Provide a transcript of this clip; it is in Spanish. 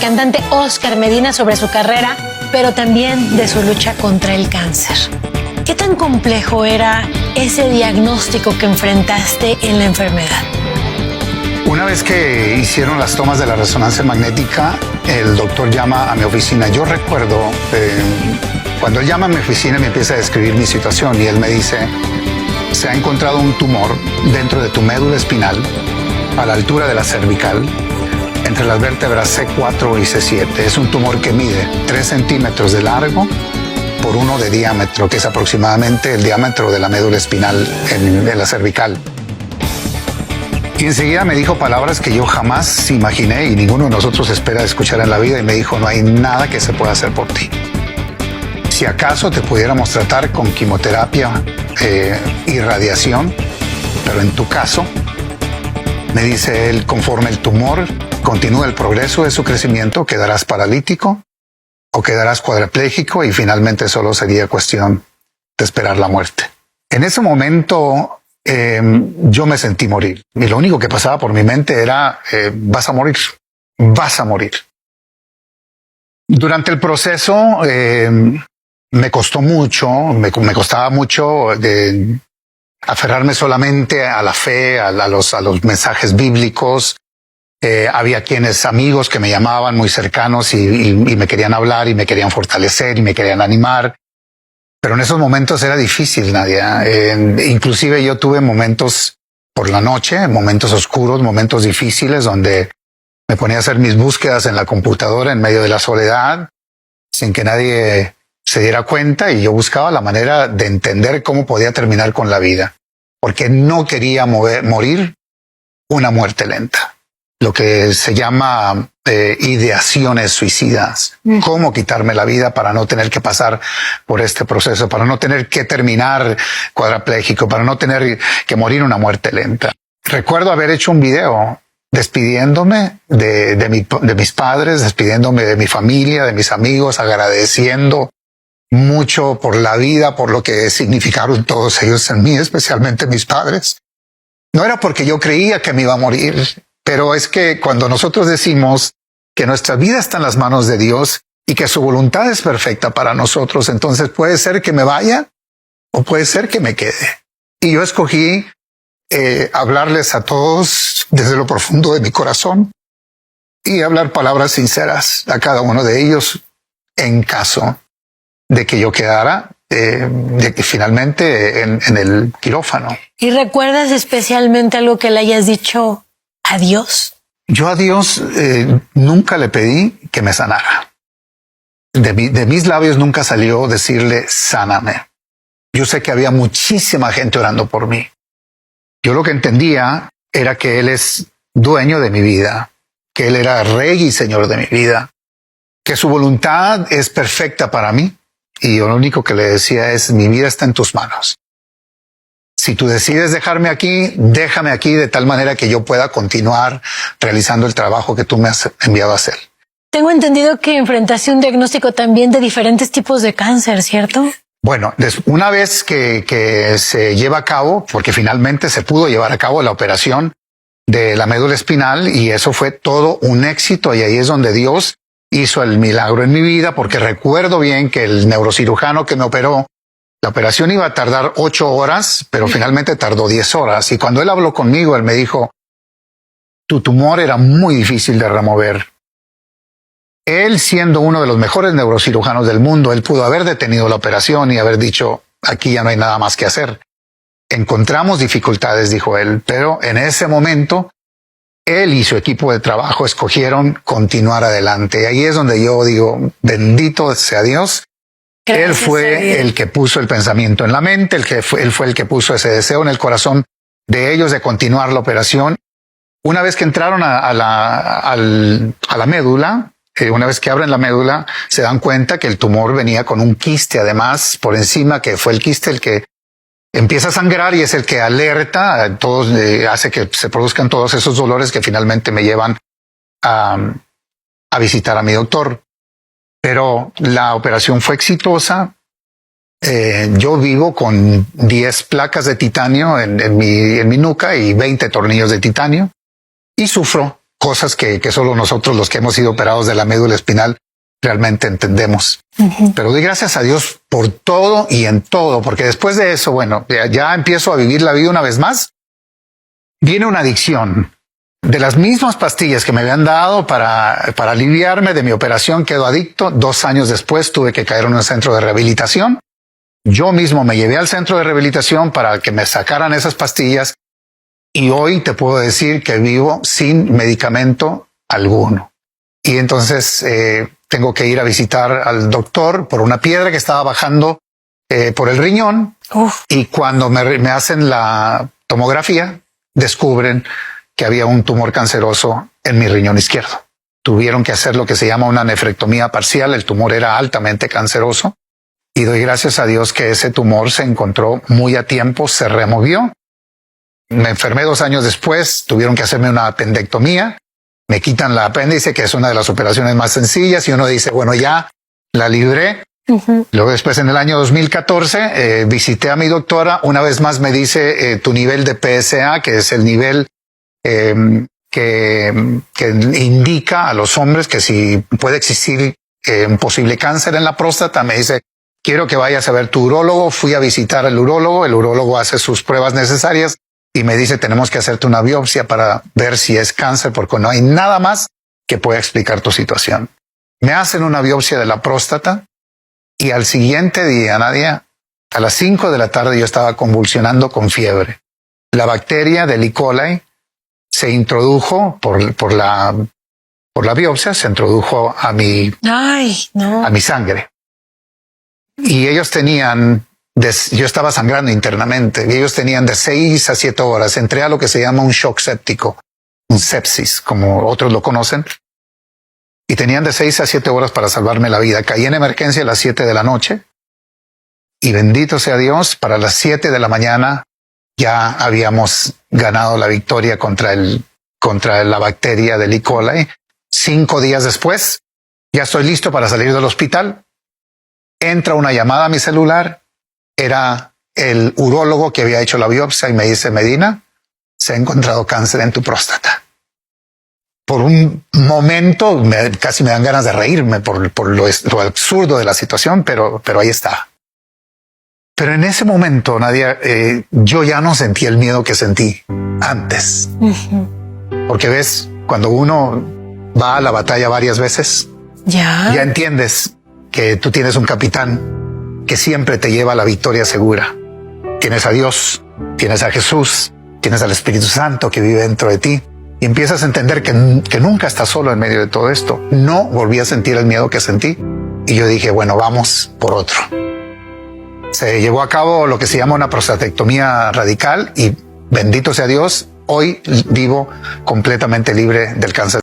cantante Oscar Medina sobre su carrera, pero también de su lucha contra el cáncer. ¿Qué tan complejo era ese diagnóstico que enfrentaste en la enfermedad? Una vez que hicieron las tomas de la resonancia magnética, el doctor llama a mi oficina. Yo recuerdo cuando él llama a mi oficina y me empieza a describir mi situación y él me dice: se ha encontrado un tumor dentro de tu médula espinal, a la altura de la cervical, entre las vértebras C4 y C7. Es un tumor que mide 3 centímetros de largo por 1 de diámetro, que es aproximadamente el diámetro de la médula espinal en la cervical. Y enseguida me dijo palabras que yo jamás imaginé y ninguno de nosotros espera escuchar en la vida, y me dijo: no hay nada que se pueda hacer por ti. Si acaso te pudiéramos tratar con quimioterapia y radiación, pero en tu caso, me dice él, conforme el tumor continúa el progreso de su crecimiento, quedarás paralítico o quedarás cuadrapléjico y finalmente solo sería cuestión de esperar la muerte. En ese momento yo me sentí morir y lo único que pasaba por mi mente era vas a morir, vas a morir. Durante el proceso me costó mucho, me costaba mucho aferrarme solamente a la fe, a los mensajes bíblicos. Había amigos que me llamaban muy cercanos y me querían hablar y me querían fortalecer y me querían animar. Pero en esos momentos era difícil, Nadia. Inclusive yo tuve momentos por la noche, momentos oscuros, momentos difíciles donde me ponía a hacer mis búsquedas en la computadora en medio de la soledad, sin que nadie se diera cuenta, y yo buscaba la manera de entender cómo podía terminar con la vida, porque no quería morir una muerte lenta. Lo que se llama ideaciones suicidas. Cómo quitarme la vida para no tener que pasar por este proceso, para no tener que terminar cuadrapléjico, para no tener que morir una muerte lenta. Recuerdo haber hecho un video despidiéndome de mis padres, despidiéndome de mi familia, de mis amigos, agradeciendo mucho por la vida, por lo que significaron todos ellos en mí, especialmente mis padres. No era porque yo creía que me iba a morir, pero es que cuando nosotros decimos que nuestra vida está en las manos de Dios y que su voluntad es perfecta para nosotros, entonces puede ser que me vaya o puede ser que me quede. Y yo escogí hablarles a todos desde lo profundo de mi corazón y hablar palabras sinceras a cada uno de ellos en caso de que yo quedara de que finalmente en el quirófano. ¿Y recuerdas especialmente algo que le hayas dicho a Dios? Yo a Dios nunca le pedí que me sanara. De mis labios nunca salió decirle sáname. Yo sé que había muchísima gente orando por mí. Yo lo que entendía era que Él es dueño de mi vida, que Él era rey y señor de mi vida, que su voluntad es perfecta para mí. Y yo lo único que le decía es: mi vida está en tus manos. Si tú decides dejarme aquí, déjame aquí de tal manera que yo pueda continuar realizando el trabajo que tú me has enviado a hacer. Tengo entendido que enfrentaste un diagnóstico también de diferentes tipos de cáncer, ¿cierto? Bueno, una vez que se lleva a cabo, porque finalmente se pudo llevar a cabo la operación de la médula espinal, y eso fue todo un éxito, y ahí es donde Dios hizo el milagro en mi vida, porque recuerdo bien que el neurocirujano que me operó, la operación iba a tardar 8 horas, pero finalmente tardó 10 horas. Y cuando él habló conmigo, él me dijo: tu tumor era muy difícil de remover. Él, siendo uno de los mejores neurocirujanos del mundo, él pudo haber detenido la operación y haber dicho: aquí ya no hay nada más que hacer. Encontramos dificultades, dijo él, pero en ese momento él y su equipo de trabajo escogieron continuar adelante. Y ahí es donde yo digo: bendito sea Dios. Gracias, él fue el que puso el pensamiento en la mente, él fue el que puso ese deseo en el corazón de ellos de continuar la operación. Una vez que entraron a la médula, una vez que abren la médula, se dan cuenta que el tumor venía con un quiste además por encima, que fue el quiste el que empieza a sangrar y es el que alerta a todos, hace que se produzcan todos esos dolores que finalmente me llevan a visitar a mi doctor. Pero la operación fue exitosa. Yo vivo con 10 placas de titanio en mi nuca y 20 tornillos de titanio, y sufro cosas que solo nosotros, los que hemos sido operados de la médula espinal, realmente entendemos. Pero doy gracias a Dios por todo y en todo, porque después de eso, bueno, ya empiezo a vivir la vida una vez más. Viene una adicción. De las mismas pastillas que me habían dado para aliviarme de mi operación, quedo adicto. 2 años después tuve que caer en un centro de rehabilitación. Yo mismo me llevé al centro de rehabilitación para que me sacaran esas pastillas y hoy te puedo decir que vivo sin medicamento alguno. Y entonces tengo que ir a visitar al doctor por una piedra que estaba bajando por el riñón. Y cuando me hacen la tomografía, descubren que había un tumor canceroso en mi riñón izquierdo. Tuvieron que hacer lo que se llama una nefrectomía parcial. El tumor era altamente canceroso y doy gracias a Dios que ese tumor se encontró muy a tiempo, se removió. Me enfermé 2 años después, tuvieron que hacerme una apendectomía. Me quitan la apéndice, que es una de las operaciones más sencillas, y uno dice, bueno, ya la libré. Luego después, en el año 2014, visité a mi doctora. Una vez más me dice tu nivel de PSA, que es el nivel que indica a los hombres que si puede existir un posible cáncer en la próstata. Me dice, quiero que vayas a ver tu urólogo. Fui a visitar al urólogo. El urólogo hace sus pruebas necesarias y me dice, tenemos que hacerte una biopsia para ver si es cáncer, porque no hay nada más que pueda explicar tu situación. Me hacen una biopsia de la próstata y al siguiente día, Nadia, a las 5 de la tarde yo estaba convulsionando con fiebre. La bacteria del E. coli se introdujo por la biopsia, se introdujo a mi sangre. Y ellos tenían, yo estaba sangrando internamente, y ellos tenían de 6 a 7 horas. Entré a lo que se llama un shock séptico, un sepsis, como otros lo conocen. Y tenían de 6 a 7 horas para salvarme la vida. Caí en emergencia a las 7 de la noche. Y bendito sea Dios, para las 7 de la mañana ya habíamos ganado la victoria contra la bacteria del E. coli. 5 días después, ya estoy listo para salir del hospital. Entra una llamada a mi celular. Era el urólogo que había hecho la biopsia y me dice, Medina, se ha encontrado cáncer en tu próstata. Por un momento casi me dan ganas de reírme por lo absurdo de la situación, pero ahí está. Pero en ese momento, Nadia, yo ya no sentí el miedo que sentí antes. Porque ves, cuando uno va a la batalla varias veces, ya entiendes que tú tienes un capitán que siempre te lleva a la victoria segura. Tienes a Dios, tienes a Jesús, tienes al Espíritu Santo que vive dentro de ti. Y empiezas a entender que nunca estás solo en medio de todo esto. No volví a sentir el miedo que sentí. Y yo dije, bueno, vamos por otro. Se llevó a cabo lo que se llama una prostatectomía radical y bendito sea Dios, hoy vivo completamente libre del cáncer.